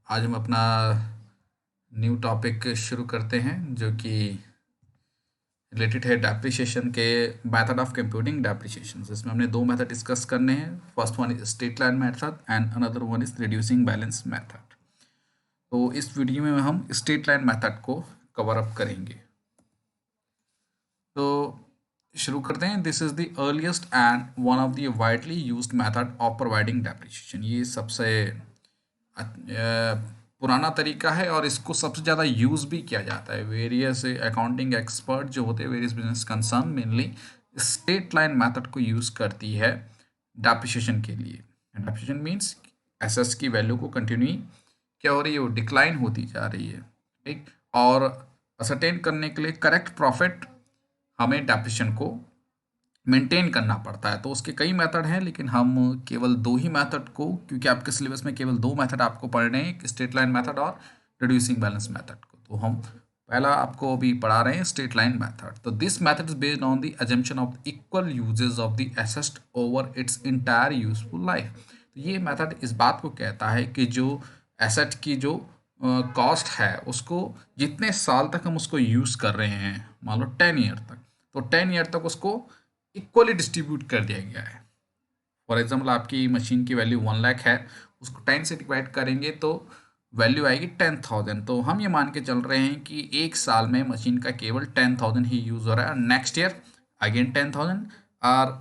आज हम अपना न्यू टॉपिक शुरू करते हैं जो कि रिलेटेड है डेप्रिसिएशन के मेथड ऑफ कंप्यूटिंग डेप्रिसिएशन। इसमें हमने दो मेथड डिस्कस करने हैं। First one is straight line method and another one is reducing balance method. तो इस वीडियो में हम स्ट्रेट लाइन मेथड को कवर अप करेंगे। तो शुरू करते हैं। This is the earliest and one of the widely used method of providing depreciation. ये सबसे पुराना तरीका है और इसको सबसे ज़्यादा यूज़ भी किया जाता है। वेरियस अकाउंटिंग एक्सपर्ट जो होते हैं, various business concern mainly straight line method को यूज़ करती है डेप्रिसिएशन के लिए। डेप्रिसिएशन मीन्स एसेट्स की वैल्यू को कंटिन्यू क्या हो रही है, वो डिक्लाइन होती जा रही है, ठीक। और असरटेन करने के लिए करेक्ट प्रॉफिट हमें डेप्रिसिएशन को मेंटेन करना पड़ता है। तो उसके कई मेथड हैं, लेकिन हम केवल दो ही मेथड को, क्योंकि आपके सिलेबस में केवल दो मेथड आपको पढ़ने हैं, स्ट्रेट लाइन मेथड और रिड्यूसिंग बैलेंस मेथड को। तो हम पहला आपको अभी पढ़ा रहे हैं स्ट्रेट लाइन मेथड। तो this method is based on the assumption of equal uses of the asset over it's entire useful life. तो ये मेथड इस बात को कहता है कि जो एसेट की जो कॉस्ट है, उसको जितने साल तक हम उसको यूज़ कर रहे हैं, मान लो 10 ईयर तक, तो 10 ईयर तक उसको इक्वली डिस्ट्रीब्यूट कर दिया गया है। फॉर एग्जाम्पल आपकी मशीन की वैल्यू 1 लाख है, उसको 10 से डिवाइड करेंगे तो वैल्यू आएगी 10,000। तो हम ये मान के चल रहे हैं कि एक साल में मशीन का केवल 10,000 ही यूज़ हो रहा है। नेक्स्ट ईयर अगेन 10,000 और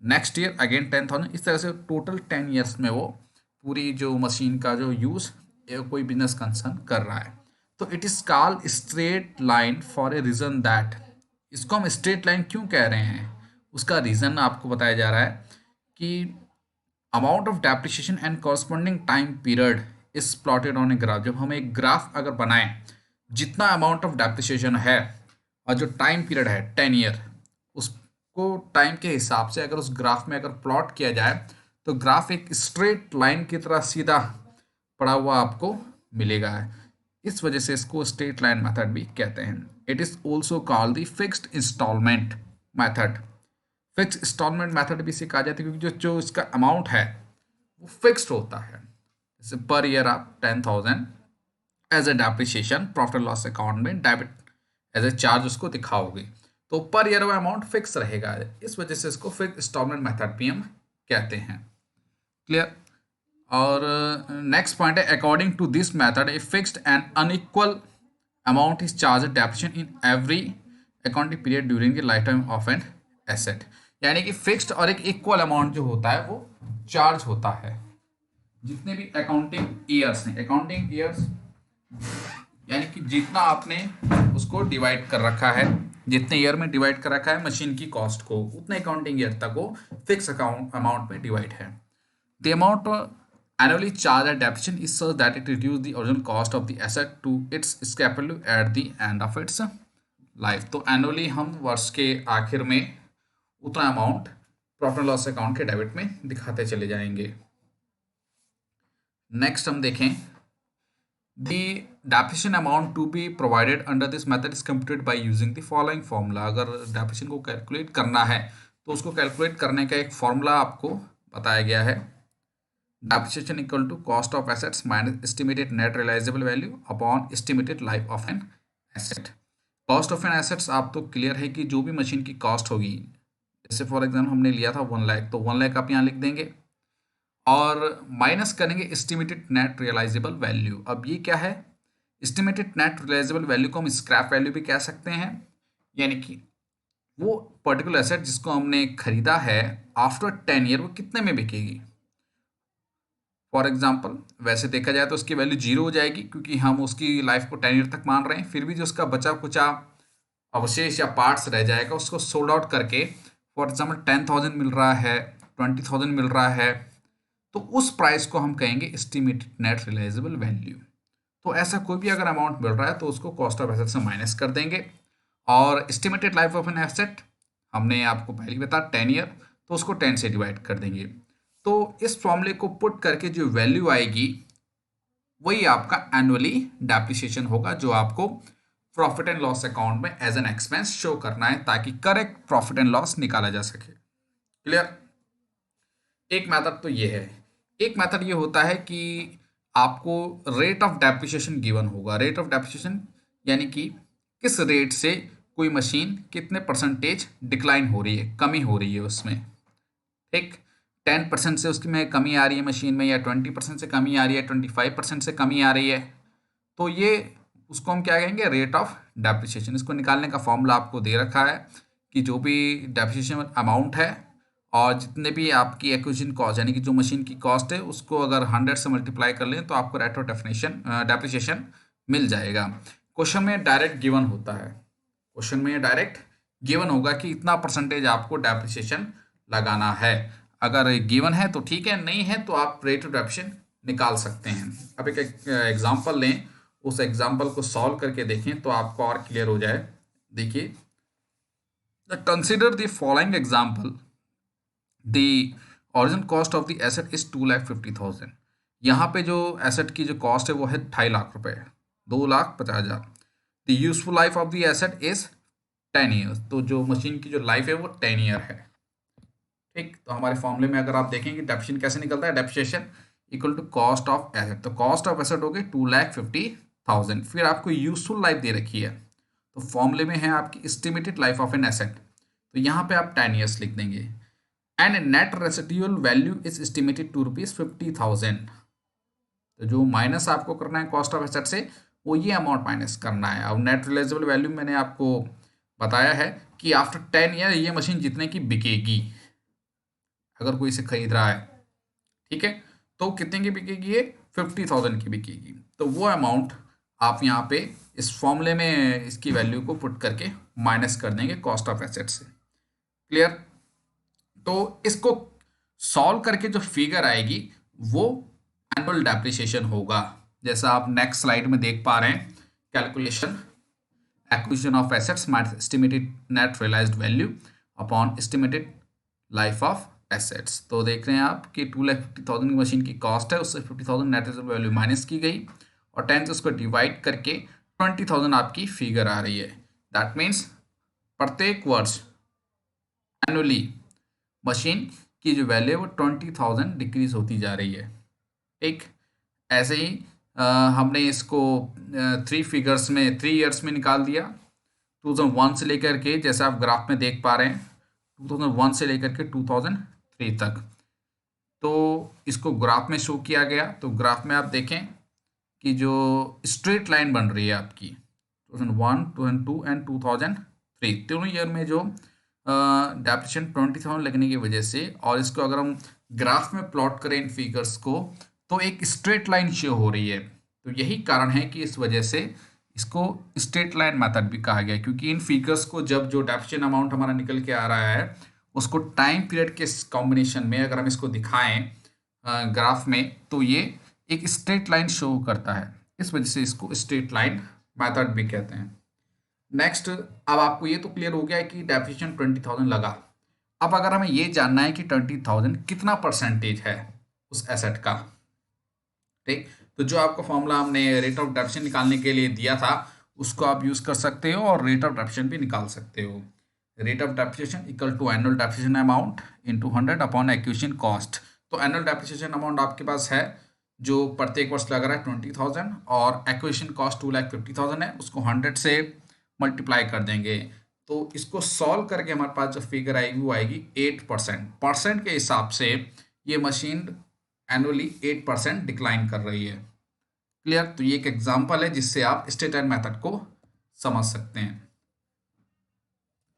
नेक्स्ट ईयर अगेन 10,000। इस तरह से टोटल 10 ईयर्स में वो पूरी जो मशीन का जो यूज़ कोई बिजनेस कंसर्न कर रहा है। तो it is called straight line for a reason that, इसको हम स्ट्रेट लाइन क्यों कह रहे हैं, उसका रीज़न आपको बताया जा रहा है कि amount of depreciation and corresponding time period is plotted on a graph. जब हम एक ग्राफ अगर बनाएं, जितना अमाउंट ऑफ डेप्रिसिएशन है और जो टाइम पीरियड है 10 ईयर, उसको टाइम के हिसाब से अगर उस ग्राफ में अगर प्लॉट किया जाए तो ग्राफ एक स्ट्रेट लाइन की तरह सीधा पड़ा हुआ आपको मिलेगा। इस वजह से इसको स्ट्रेट लाइन मेथड भी कहते हैं। It is also called the fixed instalment method. Fix instalment method भी इसे कहा जाता है क्योंकि जो जो इसका अमाउंट है वो फिक्स्ड होता है। जैसे पर ईयर आप 10,000 as a depreciation profit loss account में डेबिट एज ए चार्ज उसको दिखाओगे, तो पर ईयर वो अमाउंट फिक्स रहेगा। इस वजह से इसको फिक्स इंस्टॉलमेंट मेथड भी हम कहते हैं। क्लियर। और नेक्स्ट पॉइंट है, according to this method a fixed and unequal amount is charge depreciation in every accounting period during the life time of an asset. यानी कि फिक्स्ड और एक इक्वल अमाउंट जो होता है वो चार्ज होता है जितने भी अकाउंटिंग ईयर्स हैं। अकाउंटिंग ईयर्स यानी कि जितना आपने उसको डिवाइड कर रखा है, जितने ईयर में डिवाइड कर रखा है मशीन की कॉस्ट को, उतने अकाउंटिंग ईयर तक वो फिक्स अमाउंट में डिवाइड है। The amount annually charged at depreciation is such that it reduces the original cost of the asset to its scalable at the end of its life। तो annually हम वर्ष के आखिर में उतना अमाउंट प्रॉफिट लॉस अकाउंट के debit में दिखाते चले जाएंगे। नेक्स्ट हम देखें, the depreciation amount to be provided under this method is computed by using the following formula. अगर डेप्रिसिएशन को कैलकुलेट करना है तो उसको कैलकुलेट करने का एक फॉर्मूला आपको बताया गया है। Depreciation equal to cost of assets minus estimated net realisable value upon estimated life of an asset. Cost of an assets आप तो क्लियर है कि जो भी मशीन की कॉस्ट होगी, जैसे फॉर एग्जाम्पल हमने लिया था 1 लाख, तो 1 लाख आप यहाँ लिख देंगे और माइनस करेंगे एस्टिमेटेड नेट रियलाइजेबल वैल्यू। अब ये क्या है, एस्टिमेटेड नेट रियलाइजेबल वैल्यू को हम स्क्रैप वैल्यू भी कह सकते हैं, यानी कि वो पर्टिकुलर एसेट जिसको हमने खरीदा है आफ्टर 10 ईयर वो कितने में बिकेगी। फॉर एग्जाम्पल वैसे देखा जाए तो उसकी वैल्यू 0 हो जाएगी क्योंकि हम उसकी लाइफ को 10 ईयर तक मान रहे हैं। फिर भी जो उसका बचा कुचा अवशेष या पार्ट्स रह जाएगा उसको सोल्ड आउट करके, फॉर एग्जाम्पल 10,000 मिल रहा है, 20,000 मिल रहा है, तो उस प्राइस को हम कहेंगे एस्टिमेटेड नेट रियलाइजेबल वैल्यू। तो ऐसा कोई भी अगर अमाउंट मिल रहा है तो उसको कॉस्ट ऑफ एसेट से माइनस कर देंगे। और estimated life of an asset हमने आपको पहले ही बताया 10 ईयर, तो उसको 10 से डिवाइड कर देंगे। तो इस फॉर्मूले को पुट करके जो वैल्यू आएगी वही आपका एनुअली डेप्रिसिएशन होगा, जो आपको प्रॉफिट एंड लॉस अकाउंट में एज एन एक्सपेंस शो करना है ताकि करेक्ट प्रॉफिट एंड लॉस निकाला जा सके। क्लियर। एक मेथड तो ये है। एक मेथड ये होता है कि आपको रेट ऑफ डेप्रिसिएशन गिवन होगा। रेट ऑफ डेप्रिसिएशन यानी कि किस रेट से कोई मशीन कितने परसेंटेज डिक्लाइन हो रही है, कमी हो रही है उसमें, ठीक। 10% से उसकी में कमी आ रही है मशीन में, या 20% से कमी आ रही है, 25% से कमी आ रही है, तो ये उसको हम क्या कहेंगे, रेट ऑफ डेप्रिसिएशन। इसको निकालने का फॉर्मूला आपको दे रखा है कि जो भी डेप्रिसिएशन अमाउंट है और जितने भी आपकी एक्विजिशन कॉस्ट यानी कि जो मशीन की कॉस्ट है उसको अगर 100 से मल्टीप्लाई कर लें तो आपको रेट ऑफ डेप्रिसिएशन मिल जाएगा। क्वेश्चन में डायरेक्ट गिवन होता है, क्वेश्चन में डायरेक्ट गिवन होगा कि इतना परसेंटेज आपको डेप्रिसिएशन लगाना है। अगर गिवन है तो ठीक है, नहीं है तो आप रेट ऑफ डेप्रिसिएशन निकाल सकते हैं। अब एक एग्जांपल लें, उस एग्जांपल को सॉल्व करके देखें तो आपको और क्लियर हो जाए। देखिए, consider the following example, the original cost of the asset is 2,50,000। यहाँ पे जो एसेट की जो कॉस्ट है वो है 2.5 लाख रुपए, 2,50,000। The useful life of the asset is 10 years. तो जो मशीन की जो लाइफ है वो 10 ईयर है, ठीक। तो हमारे फॉर्मूले में अगर आप देखेंगे डेप्रिसिएशन कैसे निकलता है, depreciation equal to cost of asset. तो कॉस्ट ऑफ एसेट हो गई 2,50,000। फिर आपको यूजफुल लाइफ दे रखी है, तो फॉर्मूले में है आपकी estimated life of an asset, तो यहाँ पे आप 10 ईयर्स लिख देंगे। And net residual value is estimated to ₹50,000। तो जो माइनस आपको करना है कॉस्ट ऑफ एसेट से वो ये अमाउंट माइनस करना है। अब नेट रियलाइजेबल वैल्यू मैंने आपको बताया है कि आफ्टर 10 ईयर ये मशीन जितने की बिकेगी, अगर कोई इसे खरीद रहा है, ठीक है, तो कितने की बिकेगी, ये 50,000 की बिकेगी। तो वो अमाउंट आप यहाँ पे इस फॉर्मूले में इसकी वैल्यू को पुट करके माइनस कर देंगे कॉस्ट ऑफ एसेट से। क्लियर? तो इसको सॉल्व करके जो फिगर आएगी वो एनुअल डेप्रिसिएशन होगा। जैसा आप नेक्स्ट स्लाइड में देख पा रहे हैं, calculation acquisition of assets minus estimated net realised value upon estimated life of assets. तो देख रहे हैं आप कि 2,50,000 की मशीन की कॉस्ट है, उससे 50,000 नेट रियलाइज्ड वैल्यू माइनस की गई और 10 से उसको डिवाइड करके 20,000 आपकी फिगर आ रही है। दैट मीन्स प्रत्येक वर्ष एनुअली मशीन की जो वैल्यू है वो 20,000 डिक्रीज होती जा रही है, ठीक। ऐसे ही हमने इसको 3 ईयर्स में निकाल दिया, 2001 से लेकर के, जैसे आप ग्राफ में देख पा रहे हैं 2001 से लेकर के 2003 तक। तो इसको ग्राफ में शो किया गया। तो ग्राफ में आप देखें कि जो स्ट्रेट लाइन बन रही है आपकी 2001, 2002 एंड 2003 तीनों ईयर में जो डेप्रिसिएशन 20,000 लगने की वजह से, और इसको अगर हम ग्राफ में प्लॉट करें इन फिगर्स को तो एक स्ट्रेट लाइन शो हो रही है। तो यही कारण है कि इस वजह से इसको स्ट्रेट लाइन मेथड भी कहा गया, क्योंकि इन फिगर्स को जब जो डेप्रिसिएशन अमाउंट हमारा निकल के आ रहा है उसको टाइम पीरियड के कॉम्बिनेशन में अगर हम इसको दिखाएं ग्राफ में तो ये एक स्ट्रेट लाइन शो करता है, इस वजह से इसको स्ट्रेट लाइन मेथड भी कहते हैं। नेक्स्ट, अब आपको ये तो क्लियर हो गया है कि डेप्रिसिएशन 20,000 लगा। अब अगर हमें ये जानना है कि 20,000 कितना परसेंटेज है उस एसेट का, ठीक। तो जो आपको फॉर्मूला हमने रेट ऑफ डेप्रिसिएशन निकालने के लिए दिया था उसको आप यूज कर सकते हो और रेट ऑफ डेप्रिसिएशन भी निकाल सकते हो। Rate of depreciation equal to annual depreciation amount into 100 upon acquisition cost. तो एनुअल डेप्रिसिएशन अमाउंट आपके पास है जो प्रत्येक वर्ष लग रहा है 20,000 और एक्विजिशन कॉस्ट 2,50,000 है, उसको 100 से मल्टीप्लाई कर देंगे। तो इसको सॉल्व करके हमारे पास जो फिगर आएगी वो आएगी 8%। परसेंट के हिसाब से ये मशीन एनुअली 8% डिक्लाइन कर रही है। क्लियर? तो ये एक एग्जांपल है जिससे आप स्ट्रेट लाइन मेथड को समझ सकते हैं।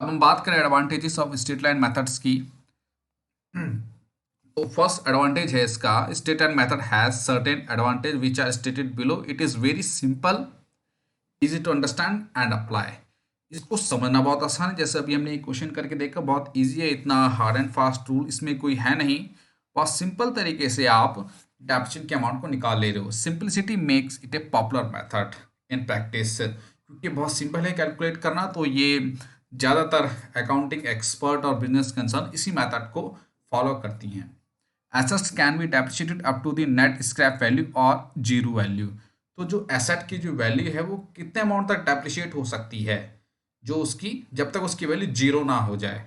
अब हम बात करें advantages of straight line methods की। तो फर्स्ट एडवांटेज है इसका, straight line method has certain advantage which are stated below. It is very simple, easy to understand and apply. इसको समझना बहुत आसान है, जैसे अभी हमने एक क्वेश्चन करके देखा, बहुत इजी है, इतना हार्ड एंड फास्ट रूल इसमें कोई है नहीं। बहुत सिंपल तरीके से आप डेप्रिसिएशन के अमाउंट को निकाल ले रहे हो। Simplicity makes it a popular method in practice, क्योंकि बहुत सिंपल है कैलकुलेट करना, तो ये ज़्यादातर अकाउंटिंग एक्सपर्ट और बिजनेस कंसर्न इसी मेथड को फॉलो करती हैं। Assets can be depreciated up to the net scrap value और जीरो वैल्यू। तो जो एसेट की जो वैल्यू है वो कितने अमाउंट तक डेप्रिशिएट हो सकती है, जो उसकी जब तक उसकी वैल्यू जीरो ना हो जाए,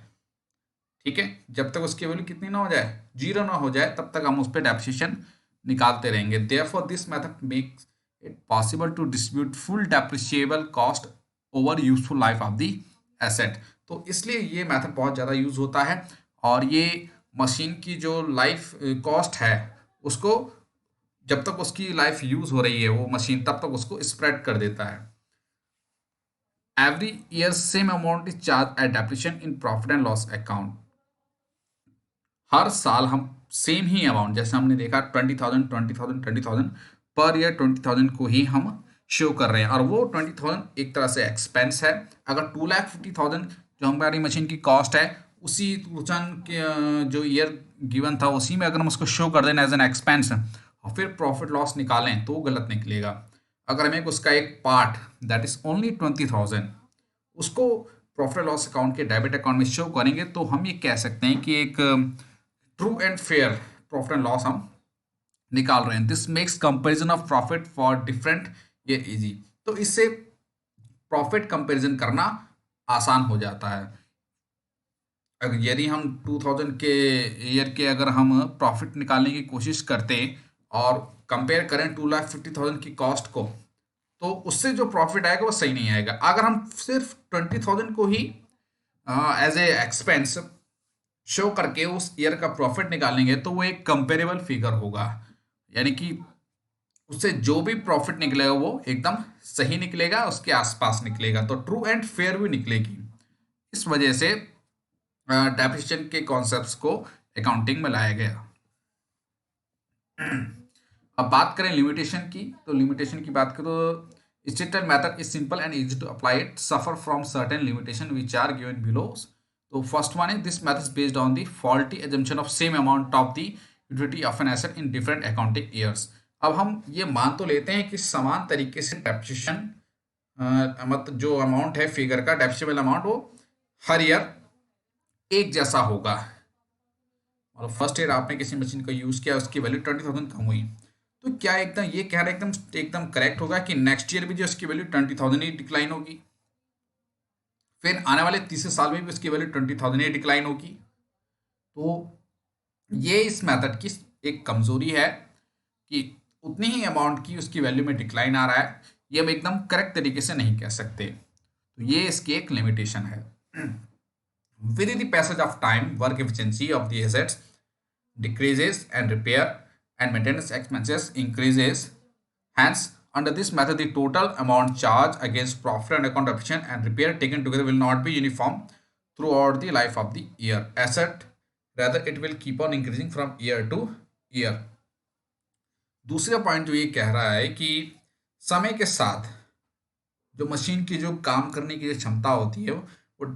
ठीक है, जब तक उसकी वैल्यू कितनी ना हो जाए, जीरो ना हो जाए, तब तक हम उस पर डेप्रिसिएशन निकालते रहेंगे। Therefore this method makes it possible to distribute full depreciable cost over useful life of the asset. तो इसलिए ये मेथड बहुत ज़्यादा यूज होता है और ये मशीन की जो लाइफ कॉस्ट है उसको, जब तक उसकी लाइफ यूज हो रही है वो मशीन, तब तक उसको स्प्रेड कर देता है। Every year same amount is charge at depreciation in profit and loss account. हर साल हम सेम ही अमाउंट, जैसे हमने देखा 20,000 20,000 20,000 पर ईयर 20,000 को ही हम शो कर रहे हैं और वो 20,000 एक तरह से एक्सपेंस है। अगर 2,50,000 जो हमारी मशीन की कॉस्ट है उसी 2,000 के जो ईयर गिवन था उसी में अगर हम उसको शो कर दें एज एन एक्सपेंस और फिर प्रॉफिट लॉस निकालें तो गलत निकलेगा। अगर हमें उसका एक पार्ट दैट इज ओनली 20,000 उसको प्रॉफिट लॉस अकाउंट के डेबिट अकाउंट में शो करेंगे तो हम ये कह सकते हैं कि एक true and fair profit and loss हम निकाल रहे हैं। This makes comparison of profit for different ये इजी। तो इससे प्रॉफिट कंपैरिजन करना आसान हो जाता है। अगर यदि हम 2000 के ईयर के अगर हम प्रॉफिट निकालने की कोशिश करते और कंपेयर करें 2,50,000 की कॉस्ट को, तो उससे जो प्रॉफिट आएगा वो सही नहीं आएगा। अगर हम सिर्फ 20,000 को ही एज ए एक्सपेंस शो करके उस ईयर का प्रॉफिट निकालेंगे तो वो एक कंपेरेबल फिगर होगा, यानी कि उससे जो भी प्रॉफिट निकलेगा वो एकदम सही निकलेगा, उसके आसपास निकलेगा, तो ट्रू एंड फेयर भी निकलेगी। इस वजह से डेप्रिसिएशन के कॉन्सेप्ट्स को अकाउंटिंग में लाया गया। अब बात करें लिमिटेशन की, तो लिमिटेशन की बात करें तो statement method is simple and easy to apply it, suffer from certain limitation which are given below. तो first one is this method is based on the faulty assumption of same amount of the utility of an asset in different accounting years. अब हम ये मान तो लेते हैं कि समान तरीके से डेप्रिसिएशन मतलब जो अमाउंट है फिगर का डेप्रिसिएबल अमाउंट वो हर ईयर एक जैसा होगा। और फर्स्ट ईयर आपने किसी मशीन का यूज किया उसकी वैल्यू 20,000 कम हुई, तो क्या एकदम ये कह रहे एकदम एकदम करेक्ट होगा कि नेक्स्ट ईयर भी जो उसकी वैल्यू 20,000 ही डिक्लाइन होगी, फिर आने वाले तीसरे साल में भी उसकी वैल्यू 20,000 ही डिक्लाइन होगी? तो ये इस मेथड की एक कमजोरी है कि उतनी ही अमाउंट की उसकी वैल्यू में डिक्लाइन आ रहा है, ये हम एकदम करेक्ट तरीके से नहीं कह सकते। तो ये इसकी एक लिमिटेशन है। With the passage of time, work efficiency of the assets decreases and repair and maintenance expenses increases. Hence, under this method, the total amount charged against profit and account depreciation and repair taken together will not be uniform throughout the life of the year asset. Rather, it will keep on increasing from year to year. दूसरा point जो ये कह रहा है कि समय के साथ जो मशीन की जो काम करने की जो क्षमता होती है वो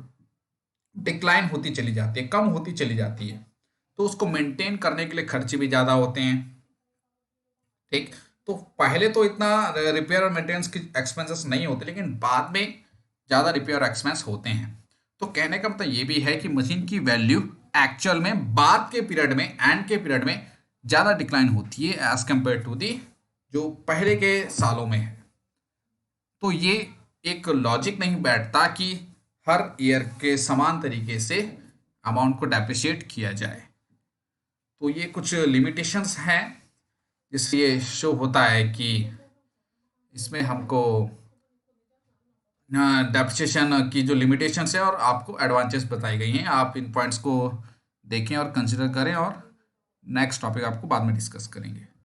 डिक्लाइन होती चली जाती है, कम होती चली जाती है, तो उसको मेंटेन करने के लिए खर्चे भी ज़्यादा होते हैं। ठीक, तो पहले तो इतना रिपेयर और मेंटेनेंस के एक्सपेंसेस नहीं होते, लेकिन बाद में ज़्यादा रिपेयर और एक्सपेंस होते हैं। तो कहने का मतलब ये भी है कि मशीन की वैल्यू एक्चुअल में बाद के पीरियड में, एंड के पीरियड में ज़्यादा डिक्लाइन होती है एज कम्पेयर टू दी जो पहले के सालों में है। तो ये एक लॉजिक नहीं बैठता कि हर ईयर के समान तरीके से अमाउंट को डेप्रिशिएट किया जाए। तो ये कुछ लिमिटेशंस हैं जिससे ये शो होता है कि इसमें हमको डेप्रिसिएशन की जो लिमिटेशंस है और आपको एडवांटेज बताई गई हैं। आप इन पॉइंट्स को देखें और कंसिडर करें और नेक्स्ट टॉपिक आपको बाद में डिस्कस करेंगे।